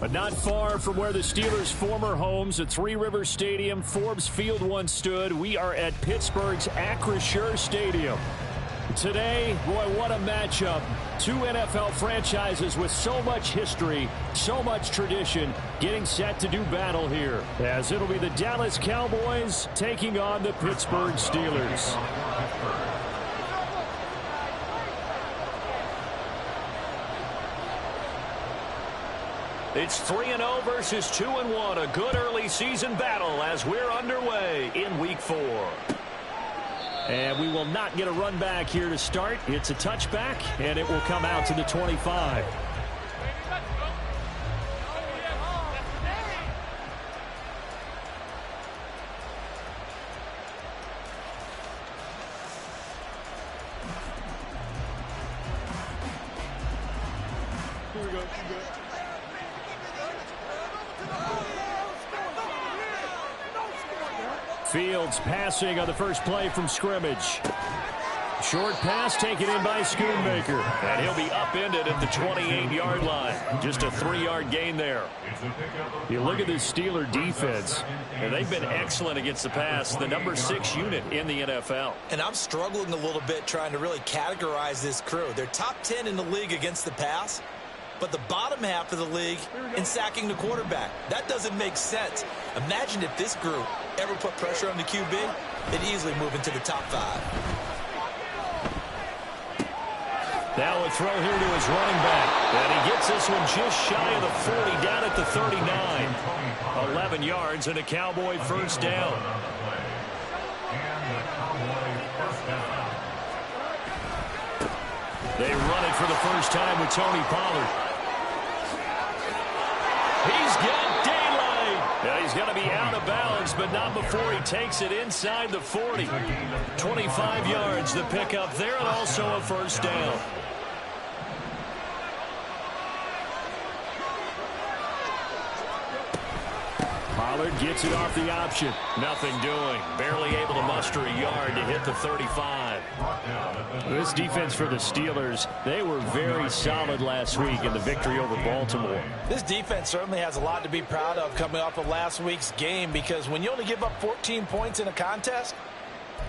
But not far from where the Steelers' former homes at Three Rivers Stadium, Forbes Field once stood, we are at Pittsburgh's Acrisure Stadium. Today, boy, what a matchup. Two NFL franchises with so much history, so much tradition, getting set to do battle here, as it'll be the Dallas Cowboys taking on the Pittsburgh Steelers. It's 3-0 versus 2-1, a good early season battle as we're underway in Week 4. And we will not get a run back here to start. It's a touchback, and it will come out to the 25. Here we go. Fields passing on the first play from scrimmage. Short pass taken in by Schoonmaker. And he'll be upended at the 28-yard line. Just a 3-yard gain there. You look at this Steeler defense, and they've been excellent against the pass, the number 6 unit in the NFL. And I'm struggling a little bit trying to really categorize this crew. They're top 10 in the league against the pass, but the bottom half of the league in sacking the quarterback. That doesn't make sense. Imagine if this group ever put pressure on the QB, they'd easily move into the top 5. Now a throw here to his running back. And he gets this one just shy of the 40, down at the 39. 11 yards and a Cowboy first down. They run it for the first time with Tony Pollard. He's got daylight. Yeah, he's going to be out of bounds, but not before he takes it inside the 40. 25 yards, the pickup there, and also a first down. Pollard gets it off the option. Nothing doing. Barely able to muster a yard to hit the 35. This defense for the Steelers, they were very solid last week in the victory over Baltimore. This defense certainly has a lot to be proud of coming off of last week's game, because when you only give up 14 points in a contest,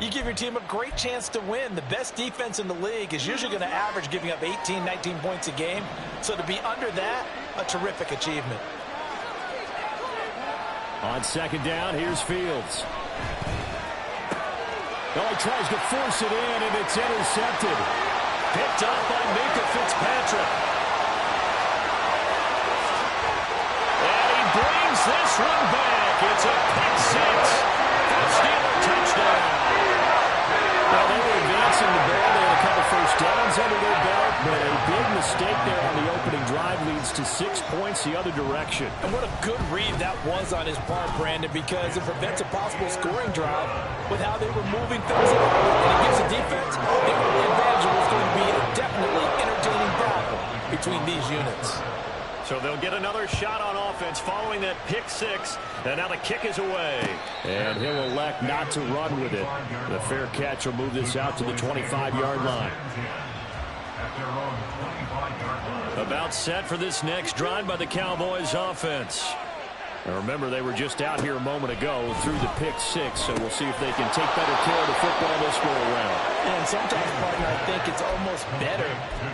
you give your team a great chance to win. The best defense in the league is usually going to average giving up 18, 19 points a game. So to be under that, a terrific achievement. On second down, here's Fields. Oh, he tries to force it in, and it's intercepted. Picked up by Minkah Fitzpatrick. And he brings this one back. It's a pick six. Steeler touchdown. Now, they were advancing the ball. They had a couple first downs under their belt, but a big mistake there on the opening drive leads to 6 points the other direction. And what a good read that was on his part, Brandon, because it prevents a possible scoring drive with how they were moving things along. And it gives the defense the early advantage of what's going to be a definitely entertaining battle between these units. So they'll get another shot on offense following that pick six. And now the kick is away. And he'll elect not to run with it. The fair catch will move this out to the 25-yard line. About set for this next drive by the Cowboys offense. And remember, they were just out here a moment ago through the pick six, so we'll see if they can take better care of the football this go around. And sometimes, partner, I think it's almost better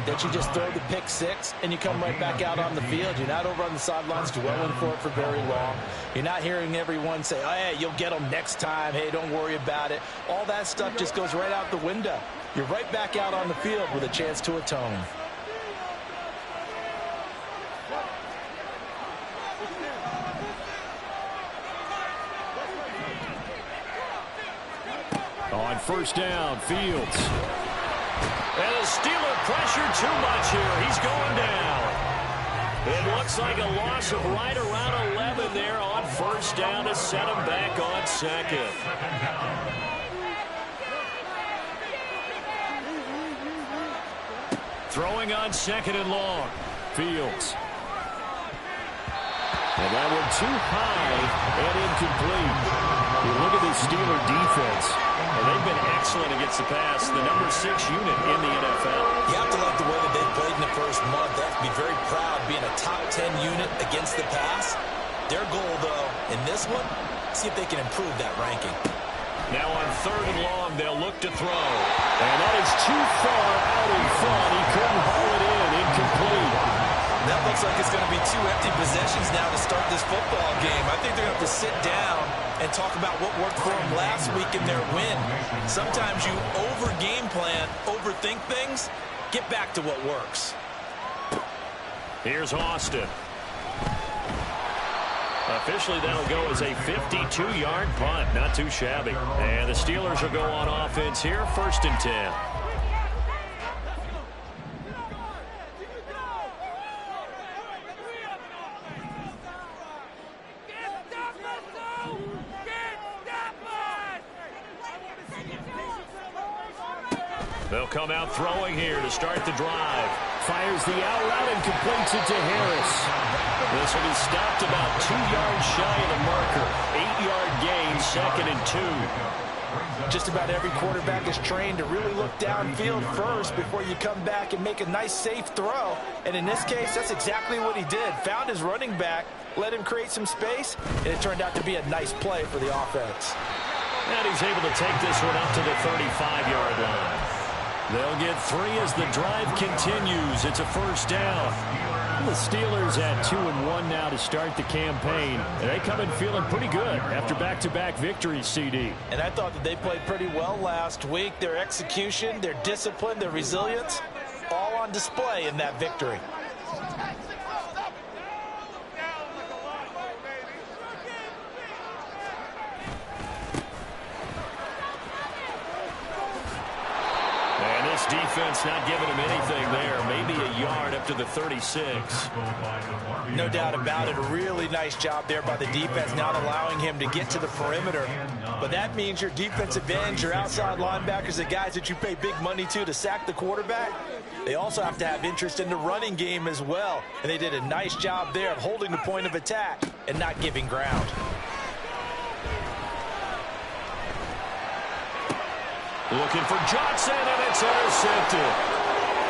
that you just throw the pick six and you come right back out on the field. You're not over on the sidelines dwelling for it for very long. You're not hearing everyone say, oh, hey, you'll get them next time. Hey, don't worry about it. All that stuff just goes right out the window. You're right back out on the field with a chance to atone. On first down, Fields. And the Steeler pressure too much here. He's going down. It looks like a loss of right around 11 there on first down to set him back on second. Throwing on second and long. Fields. And that one too high and incomplete. You look at this Steeler defense. And they've been excellent against the pass, the number 6 unit in the NFL. You have to like the way that they played in the first month. They have to be very proud being a top 10 unit against the pass. Their goal, though, in this one, see if they can improve that ranking. Now on 3rd and long, they'll look to throw. And that is too far out in front. He couldn't haul it in. Incomplete. That looks like it's going to be 2 empty possessions now to start this football game. I think they're going to have to sit down and talk about what worked for them last week in their win. Sometimes you over-game plan, overthink things. Get back to what works. Here's Austin. Officially, that'll go as a 52-yard punt. Not too shabby. And the Steelers will go on offense here, 1st and 10. They'll come out throwing here to start the drive. Fires the out route and completes it to Harris. This will be stopped about 2 yards shy of the marker. 8-yard gain, 2nd and 2. Just about every quarterback is trained to really look downfield first before you come back and make a nice, safe throw. And in this case, that's exactly what he did. Found his running back, let him create some space, and it turned out to be a nice play for the offense. And he's able to take this one up to the 35-yard line. They'll get 3 as the drive continues. It's a 1st down. The Steelers at 2-1 now to start the campaign. And they come in feeling pretty good after back-to-back victories, CD. And I thought that they played pretty well last week. Their execution, their discipline, their resilience, all on display in that victory. Defense not giving him anything there. Maybe a yard up to the 36. No doubt about it. A really nice job there by the defense, not allowing him to get to the perimeter. But that means your defensive ends, your outside linebackers, the guys that you pay big money to sack the quarterback, they also have to have interest in the running game as well. And they did a nice job there of holding the point of attack and not giving ground. Looking for Johnson, and it's intercepted.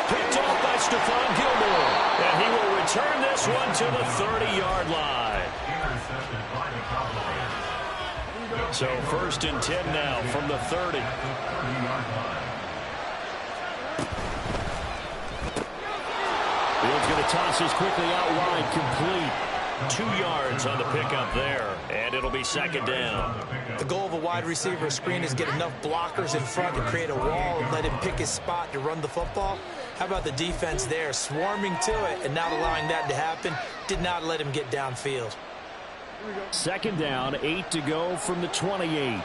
Picked off by Stephon Gilmore. And he will return this one to the 30-yard line. So 1st and 10 now from the 30. Fields going to toss this quickly out wide, complete. 2 yards on the pickup there, and it'll be 2nd down. The goal of a wide receiver screen is get enough blockers in front to create a wall and let him pick his spot to run the football. How about the defense there, swarming to it and not allowing that to happen? Did not let him get downfield. 2nd down, 8 to go from the 28.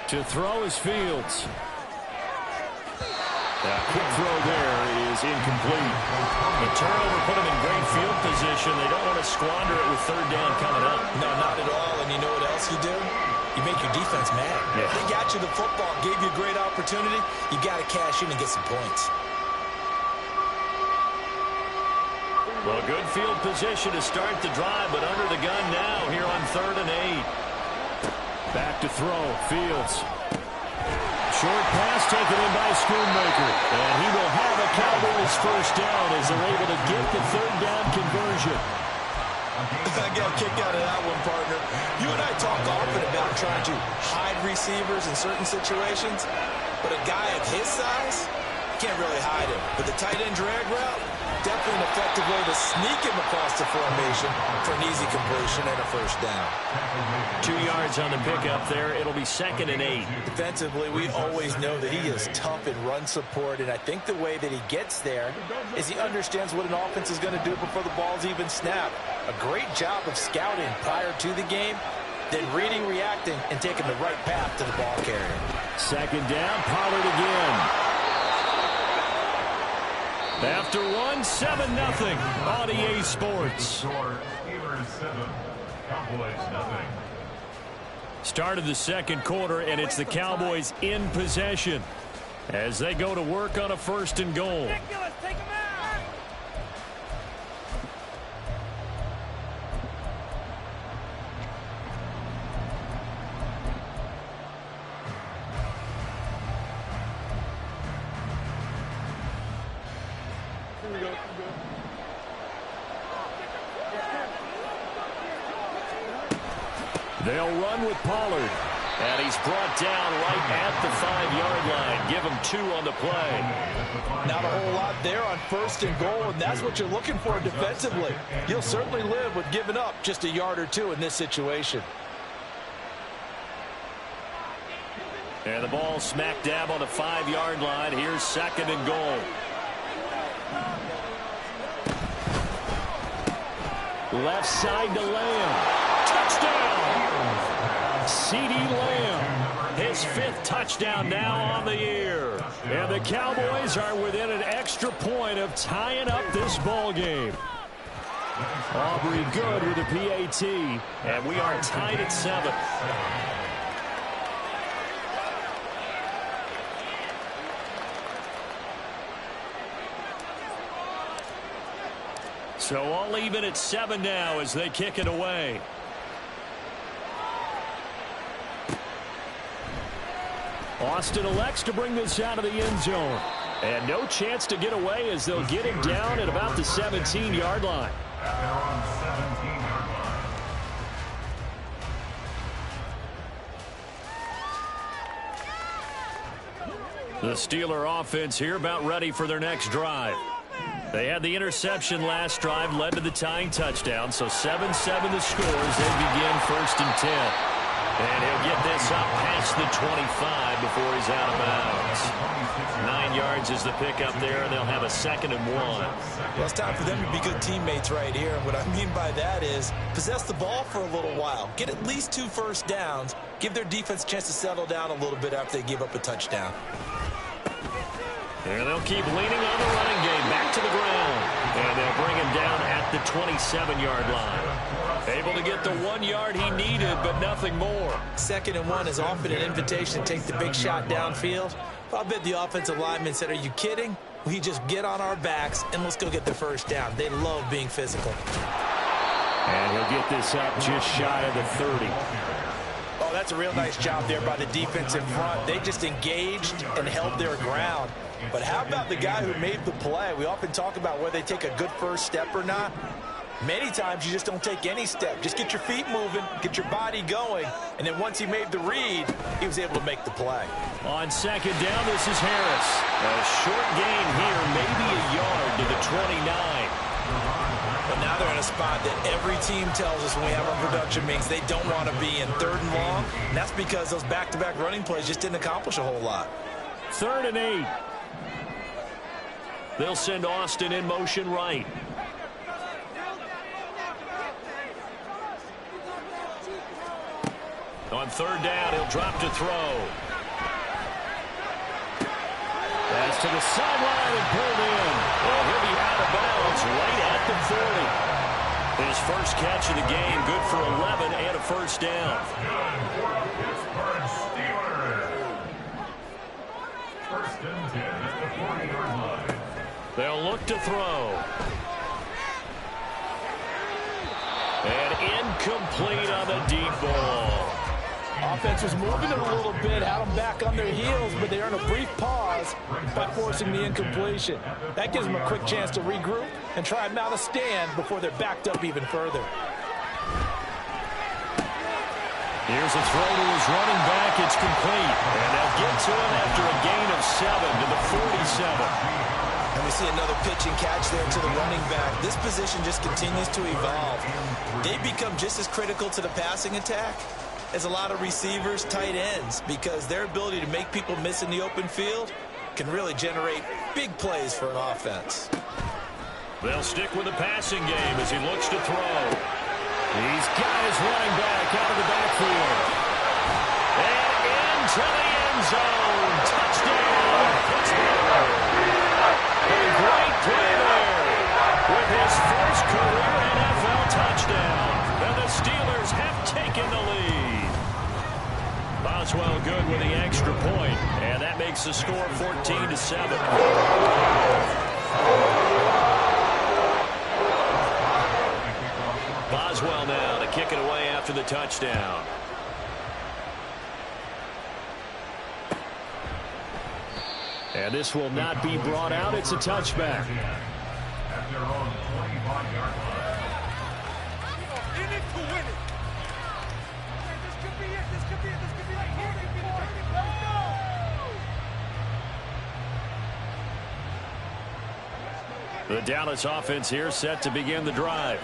To throw is Fields. That quick throw there is incomplete. The turnover put them in great field position. They don't want to squander it with 3rd down coming up. No, not at all. And you know what else you do? You make your defense mad. Yeah. They got you the football, gave you a great opportunity. You got to cash in and get some points. Well, good field position to start the drive, but under the gun now here on 3rd and 8. Back to throw, Fields. Short pass taken in by Schoonmaker. And he will have a Cowboys 1st down as they're able to get the 3rd down conversion. I got a kick out of that one, partner. You and I talk often about trying to hide receivers in certain situations, but a guy of his size can't really hide him. But the tight end drag route, definitely an effective way to sneak him across the formation for an easy completion and a 1st down. 2 yards on the pickup there. It'll be 2nd and 8. Defensively, we always know that he is tough in run support, and I think the way that he gets there is he understands what an offense is going to do before the ball's even snapped. A great job of scouting prior to the game, then reading, reacting, and taking the right path to the ball carrier. 2nd down, Pollard again. After 1, 7-0 on EA Sports. Start of the 2nd quarter, and it's the Cowboys in possession as they go to work on a 1st and goal. They'll run with Pollard. And he's brought down right at the 5-yard line. Give him 2 on the play. Not a whole lot there on 1st and goal, and that's what you're looking for defensively. You'll certainly live with giving up just a yard or 2 in this situation. And the ball smack dab on the 5-yard line. Here's 2nd and goal. Left side to Lamb. Touchdown! C.D. Lamb, his 5th touchdown now on the year. And the Cowboys are within an extra point of tying up this ball game. Aubrey good with a PAT, and we are tied at 7. So all even at 7 now as they kick it away. Austin elects to bring this out of the end zone. And no chance to get away as they'll get him down at about the 17-yard line. The Steeler offense here about ready for their next drive. They had the interception last drive, led to the tying touchdown. So 7-7 the score as they begin 1st and 10. And he'll get this up past the 25 before he's out of bounds. 9 yards is the pickup there, and they'll have a 2nd and 1. Well, it's time for them to be good teammates right here. And what I mean by that is possess the ball for a little while. Get at least 2 first downs. Give their defense a chance to settle down a little bit after they give up a touchdown. And they'll keep leaning on the running game back to the ground. And they'll bring him down at the 27-yard line. Able to get the 1 yard he needed, but nothing more. 2nd and 1 is often an invitation to take the big shot downfield. I bet the offensive lineman said, are you kidding? We just get on our backs and let's go get the first down. They love being physical. And he'll get this up just shy of the 30. Oh, that's a real nice job there by the defense in front. They just engaged and held their ground. But how about the guy who made the play? We often talk about whether they take a good first step or not. Many times you just don't take any step. Just get your feet moving, get your body going, and then once he made the read, he was able to make the play. On 2nd down, this is Harris. A short gain here, maybe a yard to the 29. But now they're in a spot that every team tells us when we have our production meetings they don't want to be in 3rd and long. And that's because those back-to-back running plays just didn't accomplish a whole lot. 3rd and 8. They'll send Austin in motion right. On 3rd down, he'll drop to throw. Pass to the sideline and pulled in. Well, he'll be out of bounds right at the 40. His first catch of the game, good for 11 and a first down. First and 10 at the 40-yard line. They'll look to throw. And incomplete on the deep ball. Offense was moving it a little bit, had them back on their heels, but they earned a brief pause by forcing the incompletion. That gives them a quick chance to regroup and try and mount a stand before they're backed up even further. Here's a throw to his running back. It's complete. And they'll get to him after a gain of 7 to the 47. And we see another pitch and catch there to the running back. This position just continues to evolve. They become just as critical to the passing attack as a lot of receivers, tight ends, because their ability to make people miss in the open field can really generate big plays for an offense. They'll stick with the passing game as he looks to throw. He's got his running back out of the backfield. And into the end zone. Touchdown, Pittsburgh. A great play there with his first career NFL touchdown. And the Steelers have taken the lead. Boswell good with the extra point, and that makes the score 14-7. Boswell now to kick it away after the touchdown. And this will not be brought out. It's a touchback. The Dallas offense here set to begin the drive.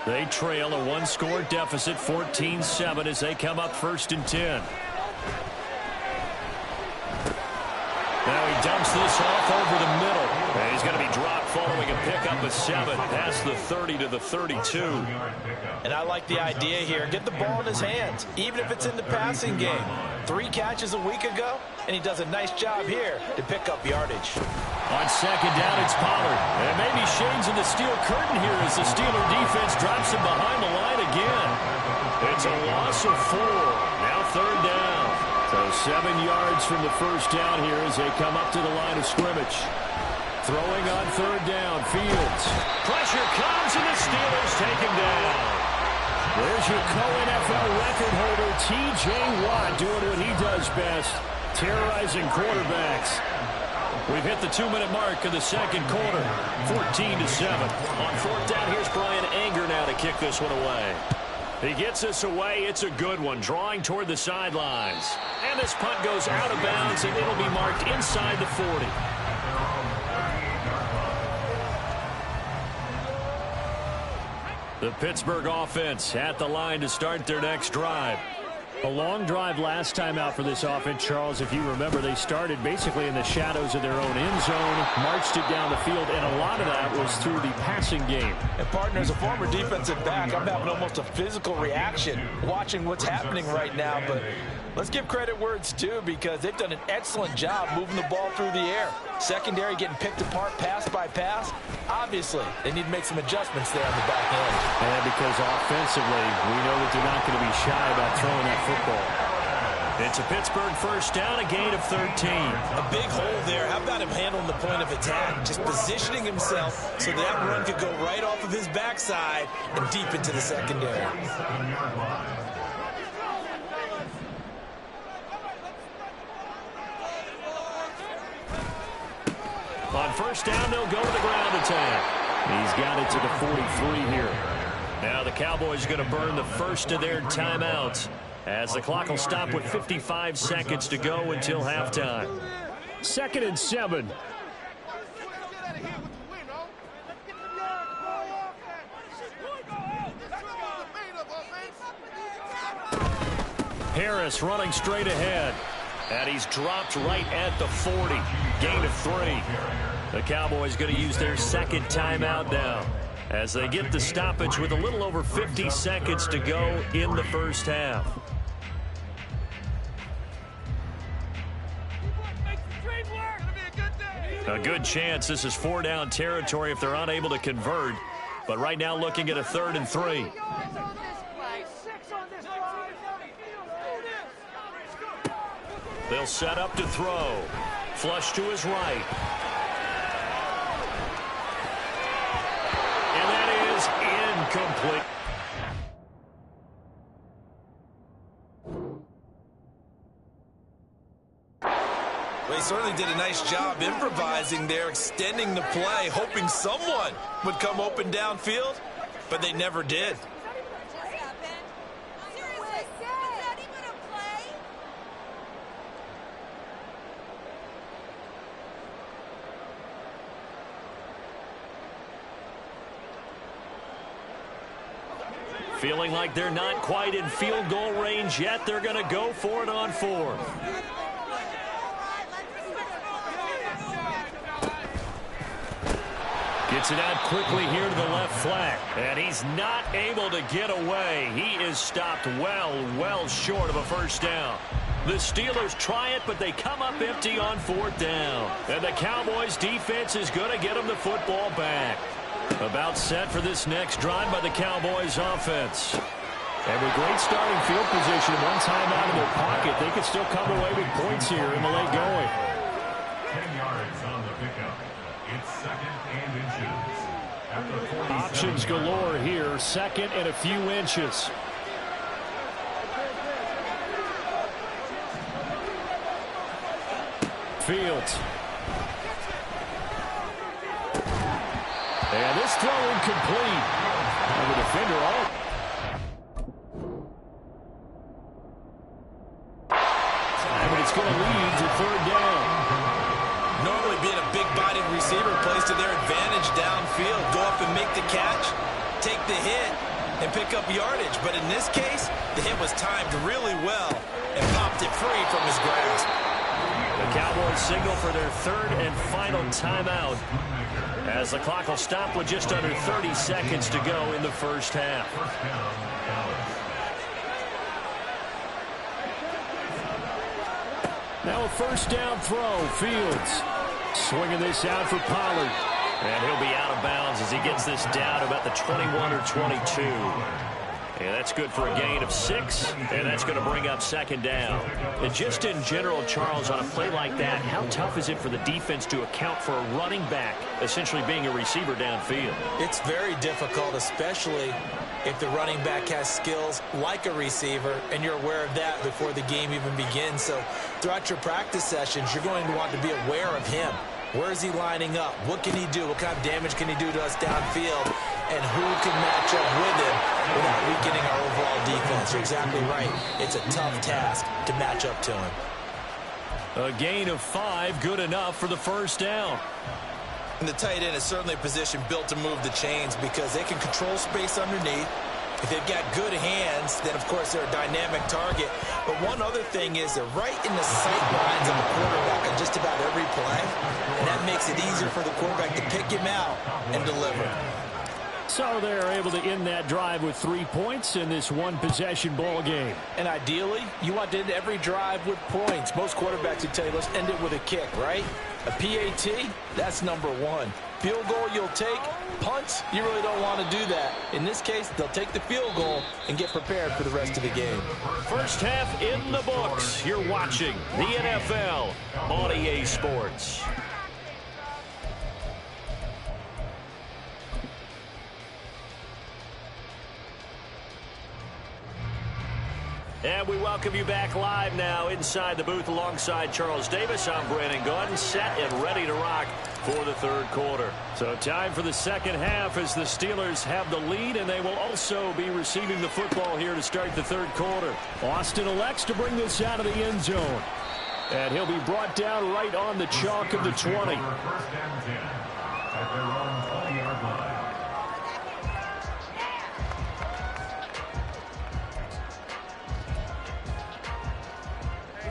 They trail a one-score deficit, 14-7, as they come up 1st and 10. Now he dumps this off over the middle. And he's going to be dropped following a pickup of 7 past the 30 to the 32. And I like the idea here. Get the ball in his hands, even if it's in the passing game. 3 catches a week ago, and he does a nice job here to pick up yardage. On 2nd down, it's Pollard. And maybe shades in the steel curtain here as the Steeler defense drops him behind the line again. It's a loss of 4. Now 3rd down. So 7 yards from the first down here as they come up to the line of scrimmage. Throwing on 3rd down, Fields. Pressure comes, and the Steelers take him down. There's your co-NFL record holder, T.J. Watt, doing what he does best, terrorizing quarterbacks. We've hit the 2-minute mark of the 2nd quarter, 14-7. On 4th down, here's Brian Anger now to kick this one away. He gets this away. It's a good one, drawing toward the sidelines. And this punt goes out of bounds, and it'll be marked inside the 40. The Pittsburgh offense at the line to start their next drive. A long drive last time out for this offense, Charles. If you remember, they started basically in the shadows of their own end zone, marched it down the field, and a lot of that was through the passing game. And partner, as a former defensive back, I'm having almost a physical reaction watching what's happening right now. But let's give credit where it's due, because they've done an excellent job moving the ball through the air. Secondary getting picked apart pass by pass. Obviously, they need to make some adjustments there on the back end. And because offensively, we know that they're not going to be shy about throwing that football. It's a Pittsburgh first down, a gain of 13. A big hole there. How about him handling the point of attack? Just positioning himself so that run could go right off of his backside and deep into the secondary. On first down, they'll go to the ground attack. He's got it to the 43 here. Now the Cowboys are going to burn the first of their timeouts as the clock will stop with 55 seconds to go until halftime. 2nd and 7. Harris running straight ahead. And he's dropped right at the 40. Gain of 3. The Cowboys going to use their 2nd timeout now as they get the stoppage with a little over 50 seconds to go in the first half. A good chance this is 4-down territory if they're unable to convert. But right now looking at a 3rd and 3. They'll set up to throw. Flush to his right. And that is incomplete. Well, he certainly did a nice job improvising there, extending the play, hoping someone would come open downfield, but they never did. Feeling like they're not quite in field goal range yet. They're going to go for it on 4th. Gets it out quickly here to the left flank. And he's not able to get away. He is stopped well short of a first down. The Steelers try it, but they come up empty on 4th down. And the Cowboys defense is going to get them the football back. About set for this next drive by the Cowboys offense. And with great starting field position, one time out of their pocket, they could still come away with points here in the late going. 10 yards on the pickup. It's 2nd and inches. Options galore here. 2nd and a few inches. Fields. And this throw incomplete. And the defender all. And it's going to lead to 3rd down. Normally being a big-bodied receiver plays to their advantage down to pick up yardage, but in this case, the hit was timed really well and popped it free from his grasp. The Cowboys signal for their third and final timeout as the clock will stop with just under 30 seconds to go in the first half. Now a first down throw. Fields swinging this out for Pollard. And he'll be out of bounds as he gets this down about the 21 or 22. And that's good for a gain of 6, and that's going to bring up second down. And just in general, Charles, on a play like that, how tough is it for the defense to account for a running back essentially being a receiver downfield? It's very difficult, especially if the running back has skills like a receiver, and you're aware of that before the game even begins. So throughout your practice sessions, you're going to want to be aware of him. Where is he lining up? What can he do? What kind of damage can he do to us downfield? And who can match up with him without weakening our overall defense? You're exactly right. It's a tough task to match up to him. A gain of 5, good enough for the first down. And the tight end is certainly a position built to move the chains because they can control space underneath. If they've got good hands, then, of course, they're a dynamic target. But one other thing is they're right in the sight lines of the quarterback on just about every play. And that makes it easier for the quarterback to pick him out and deliver. So they're able to end that drive with 3 points in this one-possession ball game. And ideally, you want to end every drive with points. Most quarterbacks would tell you, let's end it with a kick, right? A PAT, that's number 1. Field goal you'll take. Punts, you really don't want to do that. In this case, they'll take the field goal and get prepared for the rest of the game. First half in the books. You're watching the NFL on EA Sports. And we welcome you back live now inside the booth alongside Charles Davis. I'm Brandon Gordon, set and ready to rock for the third quarter. So time for the second half as the Steelers have the lead, and they will also be receiving the football here to start the third quarter. Austin elects to bring this out of the end zone. And he'll be brought down right on the chalk of the 20. First and 10 at their own 20-yard line.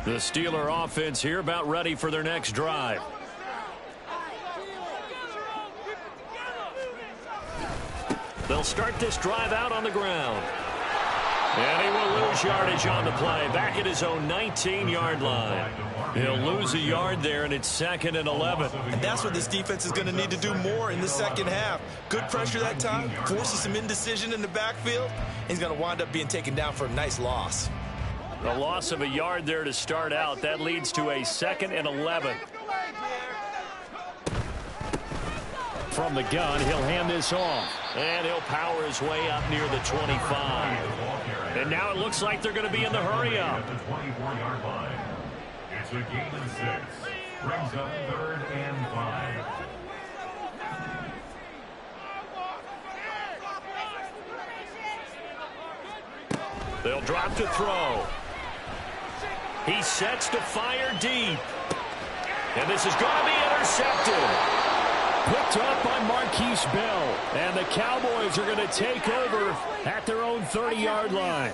The Steeler offense here about ready for their next drive. They'll start this drive out on the ground. And he will lose yardage on the play, back at his own 19-yard line. He'll lose a yard there, and it's 2nd and 11. And that's what this defense is going to need to do more in the second half. Good pressure that time, forces some indecision in the backfield. He's going to wind up being taken down for a nice loss. A loss of a yard there to start out. That leads to a 2nd and 11. From the gun, he'll hand this off. And he'll power his way up near the 25. And now it looks like they're going to be in the hurry up. At the 24-yard line. It's a gain of 6. Brings up 3rd and 5. They'll drop to throw. He sets to fire deep. And this is going to be intercepted. Picked up by Marquise Bell. And the Cowboys are going to take over at their own 30-yard line.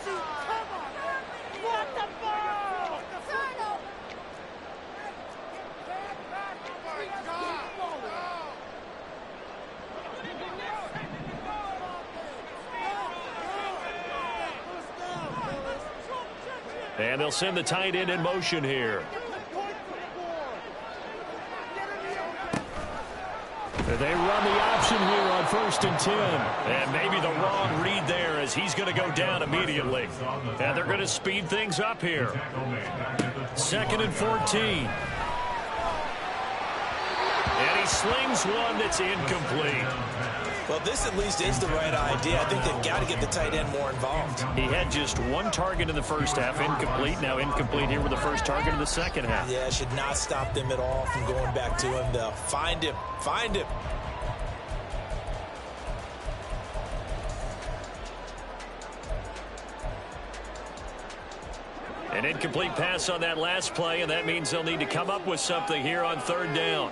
And they'll send the tight end in motion here. They run the option here on 1st and 10. And maybe the wrong read there as he's going to go down immediately. And they're going to speed things up here. 2nd and 14. And he slings one that's incomplete. Well, this at least is the right idea. I think they've got to get the tight end more involved. He had just 1 target in the first half, incomplete. Now incomplete here with the first target in the second half. Yeah, it should not stop them at all from going back to him. They'll find him. Find him. An incomplete pass on that last play, and that means they'll need to come up with something here on 3rd down.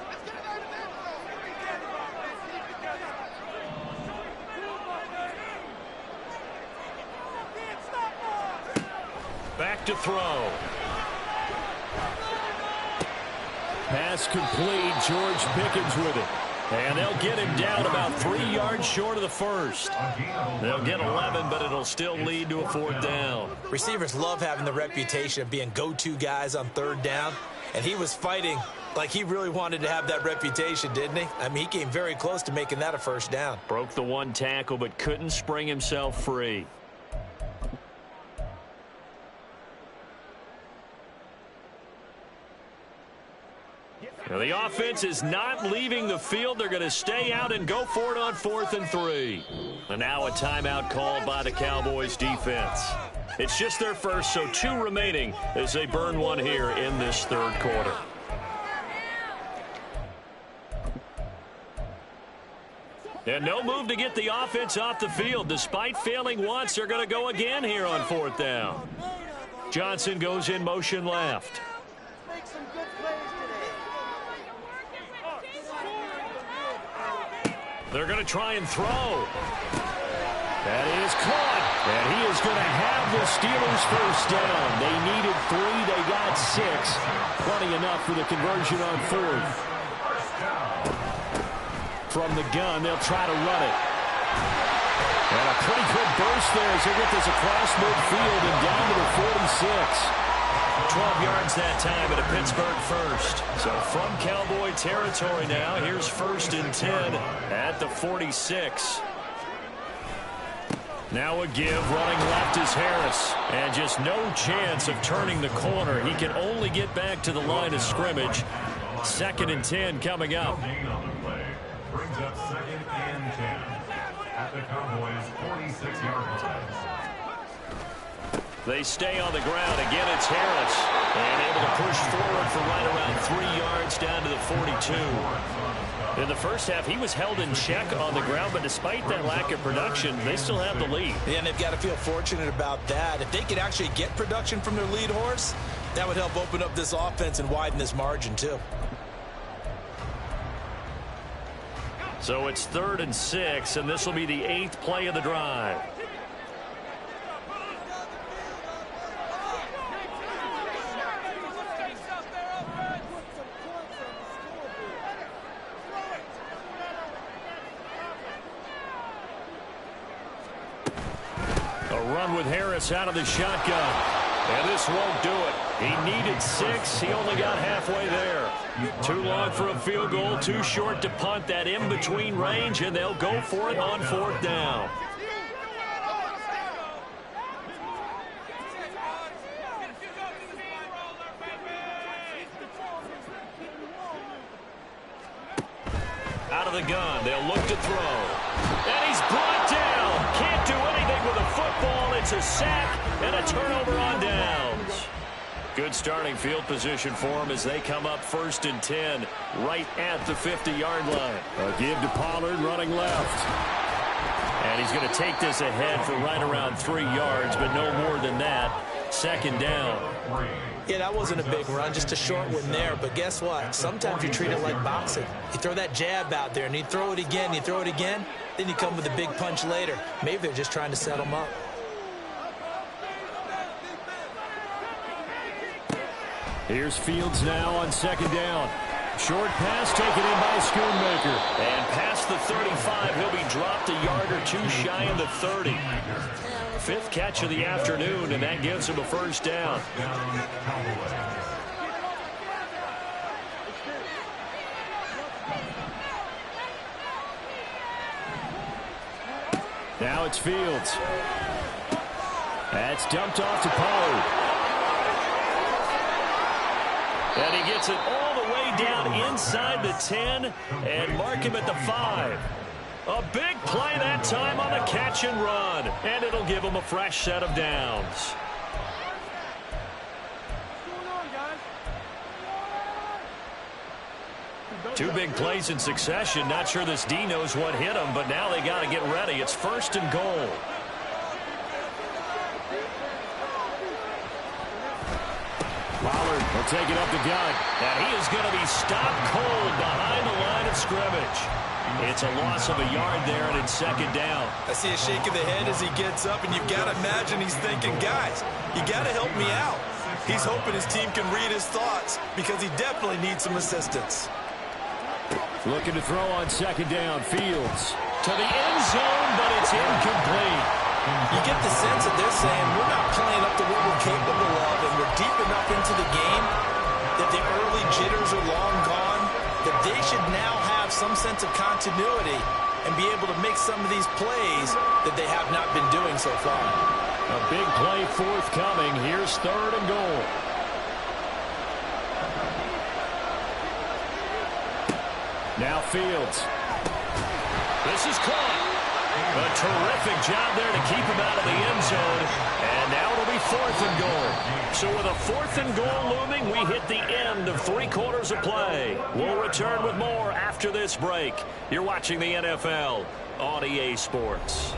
Back to throw. Pass complete. George Pickens with it. And they'll get him down about 3 yards short of the first. They'll get 11, but it'll still lead to a 4th down. Receivers love having the reputation of being go-to guys on 3rd down. And he was fighting like he really wanted to have that reputation, didn't he? I mean, he came very close to making that a 1st down. Broke the 1 tackle, but couldn't spring himself free. Now the offense is not leaving the field. They're going to stay out and go for it on 4th and 3. And now a timeout called by the Cowboys defense. It's just their first, so 2 remaining as they burn 1 here in this 3rd quarter. And no move to get the offense off the field. Despite failing once, they're going to go again here on 4th down. Johnson goes in motion left. They're going to try and throw. That is caught. And he is going to have the Steelers' 1st down. They needed 3. They got 6. Plenty enough for the conversion on 4th. From the gun, they'll try to run it. And a pretty good burst there as they get this across midfield and down to the 46. 12 yards that time at a Pittsburgh 1st. So from Cowboy territory now, here's 1st and 10 at the 46. Now a give, running left is Harris. And just no chance of turning the corner. He can only get back to the line of scrimmage. 2nd and 10 coming up. Brings up 2nd and 10 at the Cowboys' 46-yard line. They stay on the ground. Again, it's Harris. And able to push forward for right around 3 yards down to the 42. In the first half, he was held in check on the ground, but despite that lack of production, they still have the lead. Yeah, and they've got to feel fortunate about that. If they could actually get production from their lead horse, that would help open up this offense and widen this margin, too. So it's 3rd and 6, and this will be the 8th play of the drive. Run with Harris out of the shotgun. And this won't do it. He needed 6. He only got halfway there. Too long for a field goal. Too short to punt. That in-between range, and they'll go for it on 4th down. Out of the gun. They'll look to throw. And he's brought down. Can't do anything with a football. It's a sack and a turnover on downs. Good starting field position for him as they come up 1st and 10 right at the 50-yard line. A give to Pollard running left. And he's going to take this ahead for right around 3 yards, but no more than that. 2nd down. Yeah, that wasn't a big run, just a short one there. But guess what? Sometimes you treat it like boxing. You throw that jab out there, and you throw it again, then you come with a big punch later. Maybe they're just trying to set them up. Here's Fields now on 2nd down. Short pass taken in by Schoonmaker. And past the 35, he'll be dropped a yard or 2 shy of the 30. 5th catch of the afternoon, and that gives him a 1st down. Now it's Fields. That's dumped off to Pollard. And he gets it all the way down inside the 10 and mark him at the 5. A big play that time on the catch and run. And it'll give him a fresh set of downs. Two big plays in succession. Not sure this D knows what hit him, but now they got to get ready. It's 1st and goal. Pollard will take it up the gut. And he is going to be stopped cold behind the line of scrimmage. It's a loss of a yard there, and it's second down. I see a shake of the head as he gets up, and you've got to imagine he's thinking, guys, you got to help me out. He's hoping his team can read his thoughts because he definitely needs some assistance. Looking to throw on second down. Fields to the end zone, but it's incomplete. You get the sense that they're saying we're not playing up to what we're capable of, and we're deep enough into the game that the early jitters are long gone, that they should now have some sense of continuity and be able to make some of these plays that they have not been doing so far. A big play forthcoming. Here's third and goal. Now Fields. This is caught. A terrific job there to keep him out of the end zone. And now it'll be fourth and goal. So with a fourth and goal looming, we hit the end of 3 quarters of play. We'll return with more after this break. You're watching the NFL on EA Sports.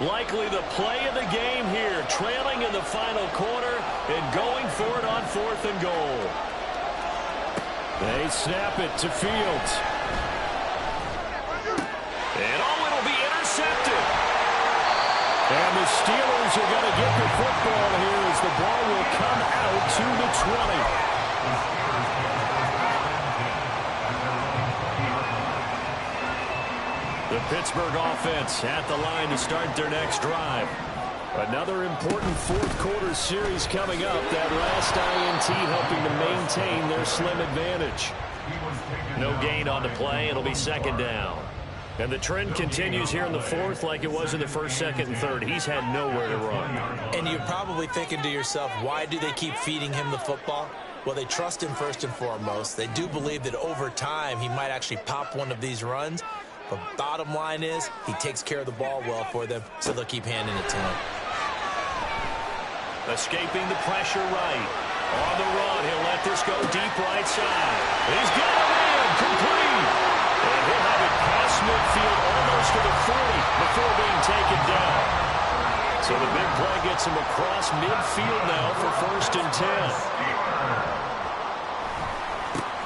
Likely the play of the game here, trailing in the final quarter and going for it on fourth and goal. They snap it to Fields. And it'll be intercepted. And the Steelers are going to get the football here as the ball will come out to the 20. The Pittsburgh offense at the line to start their next drive. Another important fourth quarter series coming up. That last INT helping to maintain their slim advantage. No gain on the play. It'll be second down. And the trend continues here in the fourth like it was in the first, second, and third. He's had nowhere to run. And you're probably thinking to yourself, why do they keep feeding him the football? Well, they trust him first and foremost. They do believe that over time he might actually pop one of these runs. But bottom line is, he takes care of the ball well for them, so they'll keep handing it to him. Escaping the pressure right. On the run, he'll let this go deep right side. He's got it in, complete. And he'll have it past midfield almost to the 40 before being taken down. So the big play gets him across midfield now for first and 10.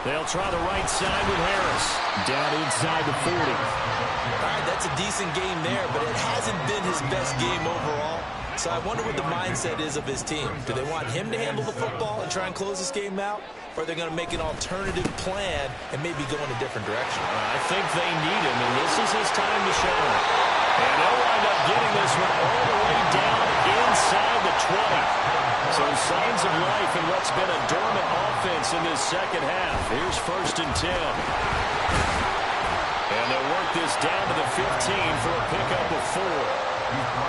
They'll try the right side with Harris. Down inside the 40. All right, that's a decent game there, but it hasn't been his best game overall. So I wonder what the mindset is of his team. Do they want him to handle the football and try and close this game out? Or are they going to make an alternative plan and maybe go in a different direction? I think they need him, and this is his time to shine. And they'll wind up getting this one all the way down inside the 20. So signs of life in what's been a dormant offense in this second half. Here's first and 10. And they'll work this down to the 15 for a pickup of 4.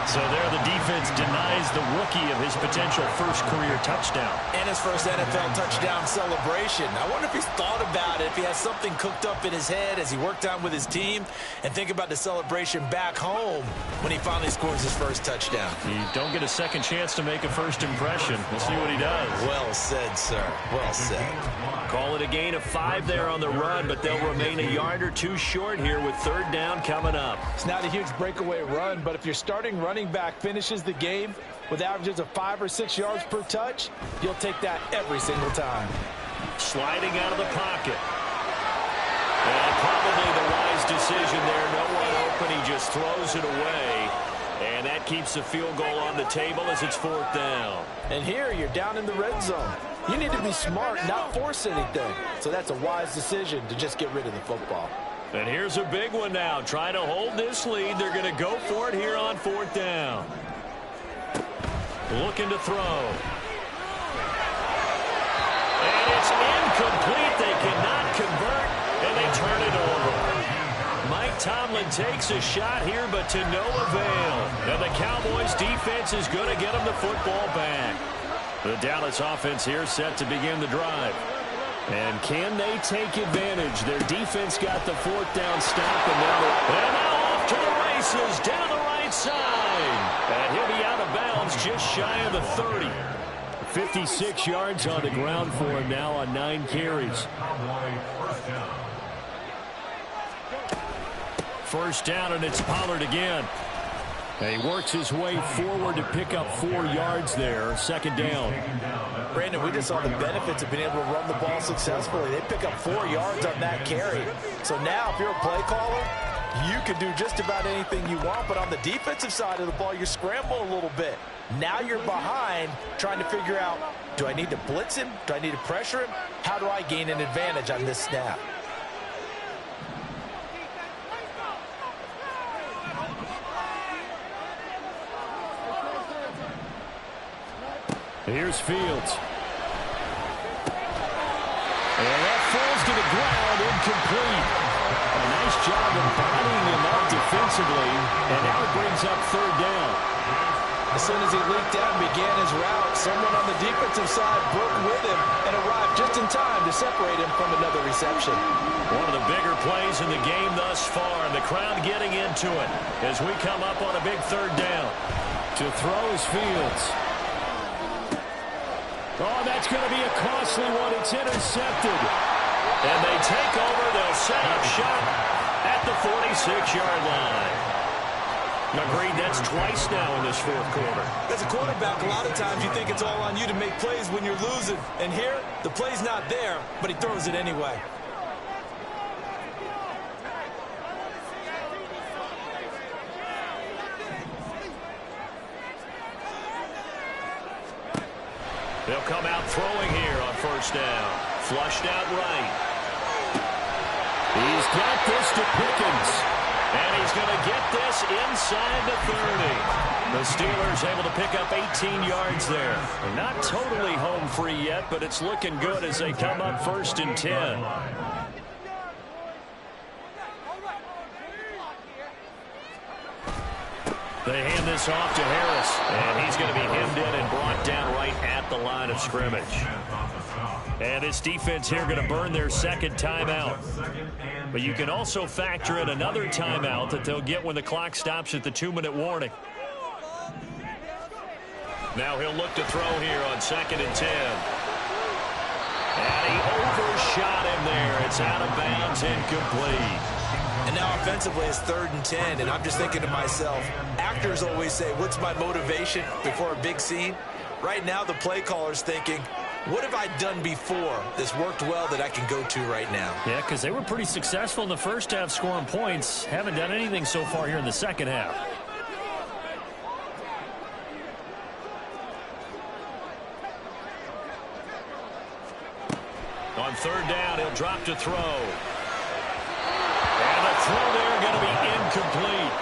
So there the defense denies the rookie of his potential first career touchdown. And his first NFL touchdown celebration. I wonder if he's thought about it, if he has something cooked up in his head as he worked out with his team, and think about the celebration back home when he finally scores his first touchdown. You don't get a second chance to make a first impression. We'll see what he does. Well said, sir. Well said. Call it a gain of 5 there on the run, but they'll remain a yard or 2 short here with third down coming up. It's not a huge breakaway run, but if your starting running back finishes the game with averages of 5 or 6 yards per touch, you'll take that every single time. Sliding out of the pocket. And probably the wise decision there. No one open. He just throws it away. And that keeps the field goal on the table as it's fourth down. And here you're down in the red zone. You need to be smart, not force anything. So that's a wise decision to just get rid of the football. And here's a big one now. Trying to hold this lead. They're going to go for it here on fourth down. Looking to throw. And it's incomplete. They cannot convert, and they turn it over. Mike Tomlin takes a shot here, but to no avail. And the Cowboys defense is going to get them the football back. The Dallas offense here set to begin the drive. And can they take advantage? Their defense got the fourth down stop, and now off to the races down the right side. And he'll be out of bounds just shy of the 30. 56 yards on the ground for him now on 9 carries. first down, and it's Pollard again. He works his way forward to pick up 4 yards there. Second down. Brandon, we just saw the benefits of being able to run the ball successfully. They pick up 4 yards on that carry. So now if you're a play caller, you can do just about anything you want. But on the defensive side of the ball, you scramble a little bit. Now you're behind trying to figure out, do I need to blitz him? Do I need to pressure him? How do I gain an advantage on this snap? Here's Fields. And that falls to the ground, incomplete. A nice job of bodying him up defensively, and now it brings up third down. As soon as he leaked out and began his route, someone on the defensive side broke with him and arrived just in time to separate him from another reception. One of the bigger plays in the game thus far, and the crowd getting into it as we come up on a big third down. To throw is Fields. Oh, that's going to be a costly one. It's intercepted. And they take over. They'll set up shop at the 46-yard line. Agreed, that's twice now in this fourth quarter. As a quarterback, a lot of times you think it's all on you to make plays when you're losing. And here, the play's not there, but he throws it anyway. They'll come out throwing here on first down. Flushed out right. He's got this to Pickens. And he's going to get this inside the 30. The Steelers able to pick up 18 yards there. They're not totally home free yet, but it's looking good as they come up first and 10. They hand this off to Harris, and he's going to be hemmed in and brought down right at the line of scrimmage. And this defense here going to burn their second timeout. But you can also factor in another timeout that they'll get when the clock stops at the 2-minute warning. Now he'll look to throw here on second and 10. And he overshot him there. It's out of bounds, incomplete. And now offensively it's third and 10, and I'm just thinking to myself, actors always say, what's my motivation before a big scene? Right now the play caller's thinking, what have I done before that's worked well that I can go to right now? Yeah, because they were pretty successful in the first half scoring points. Haven't done anything so far here in the second half. On third down, he'll drop to throw. And the throw there going to be incomplete.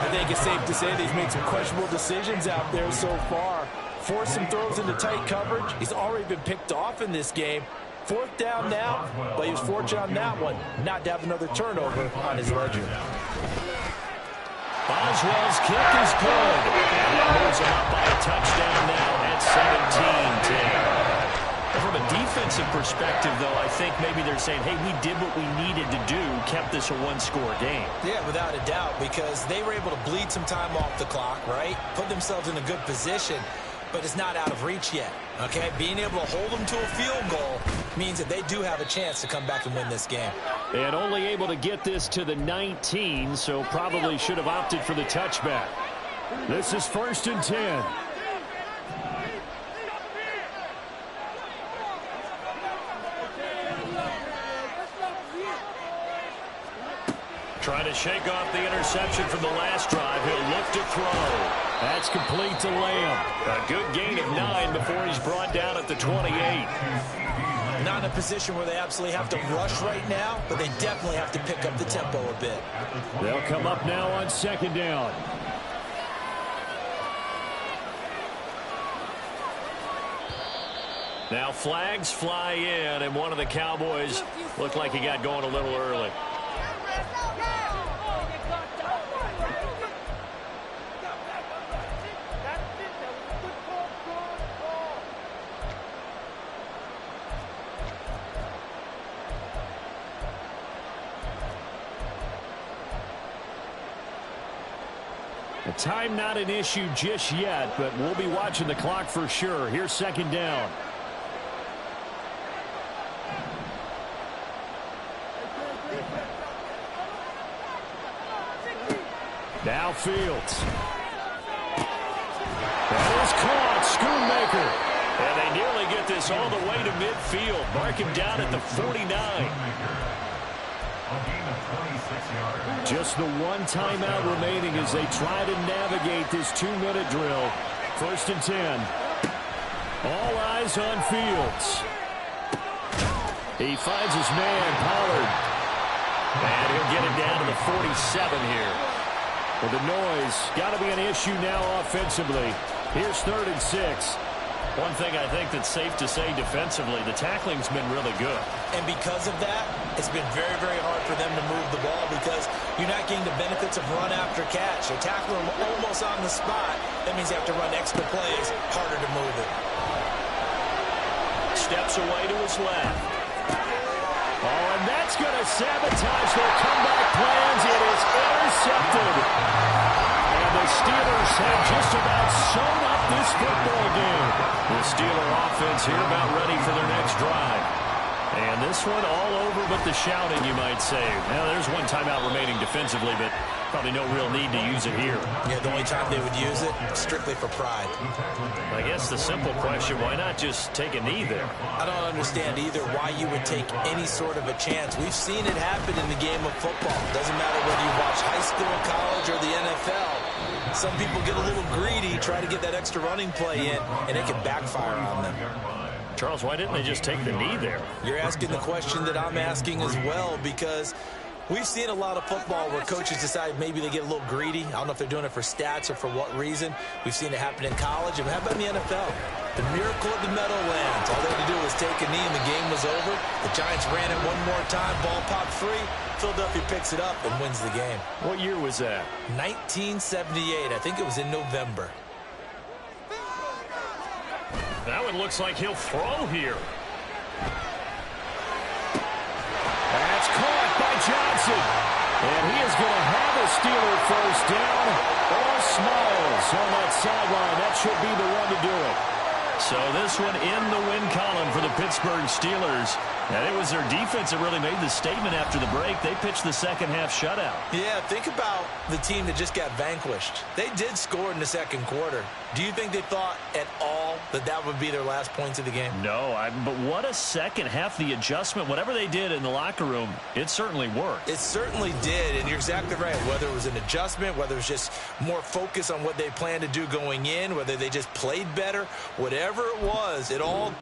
I think it's safe to say that he's made some questionable decisions out there so far. Forced some throws into tight coverage. He's already been picked off in this game. Fourth down now, but he was fortunate on that one not to have another turnover on his ledger. Boswell's kick is good. And that moves him up by a touchdown now at 17-10. From a defensive perspective, though, I think maybe they're saying, hey, we did what we needed to do, kept this a one-score game. Yeah, without a doubt, because they were able to bleed some time off the clock, right? Put themselves in a good position, but it's not out of reach yet, okay? Being able to hold them to a field goal means that they do have a chance to come back and win this game. And only able to get this to the 19, so probably should have opted for the touchback. This is first and 10. Trying to shake off the interception from the last drive. He'll look to throw. That's complete to Lamb. A good gain of 9 before he's brought down at the 28. Not in a position where they absolutely have to rush right now, but they definitely have to pick up the tempo a bit. They'll come up now on second down. Now flags fly in, and one of the Cowboys looked like he got going a little early. Time not an issue just yet, but we'll be watching the clock for sure. Here's second down. Now Fields. That is caught. Schoonmaker. And they nearly get this all the way to midfield. Mark him down at the 49. Just the one timeout remaining as they try to navigate this 2-minute drill. 1st and 10. All eyes on Fields. He finds his man, Pollard. And he'll get it down to the 47 here. Well, the noise got to be an issue now offensively. Here's 3rd and 6. One thing I think that's safe to say defensively, the tackling's been really good. And because of that, it's been very, very hard for them to move the ball because you're not getting the benefits of run after catch. They tackle them almost on the spot. That means you have to run extra plays, harder to move it. Steps away to his left. Oh, and that's going to sabotage their comeback plans. It is intercepted. And the Steelers have just about sewn up this football game. The Steeler offense here about ready for their next drive. And this one all over but the shouting, you might say. Now, there's one timeout remaining defensively, but probably no real need to use it here. Yeah, the only time they would use it, strictly for pride. I guess the simple question, why not just take a knee there? I don't understand either why you would take any sort of a chance. We've seen it happen in the game of football. Doesn't matter whether you watch high school, college, or the NFL. Some people get a little greedy, try to get that extra running play in, and it can backfire on them. Charles, why didn't they just take the knee there? You're asking the question that I'm asking as well, because we've seen a lot of football where coaches decide maybe they get a little greedy. I don't know if they're doing it for stats or for what reason. We've seen it happen in college. And how about in the NFL? The miracle of the Meadowlands. All they had to do was take a knee and the game was over. The Giants ran it one more time. Ball popped free. Philadelphia picks it up and wins the game. What year was that? 1978. I think it was in November. That one looks like he'll throw here. That's caught by Johnson. And he is going to have a Steeler first down. All Smiles on that sideline. That should be the one to do it. So this one in the win column for the Pittsburgh Steelers. And it was their defense that really made the statement after the break. They pitched the second half shutout. Yeah, think about the team that just got vanquished. They did score in the second quarter. Do you think they thought at all that that would be their last points of the game? No, but what a second half. The adjustment, whatever they did in the locker room, it certainly worked. It certainly did, and you're exactly right. Whether it was an adjustment, whether it was just more focus on what they planned to do going in, whether they just played better, whatever it was, it all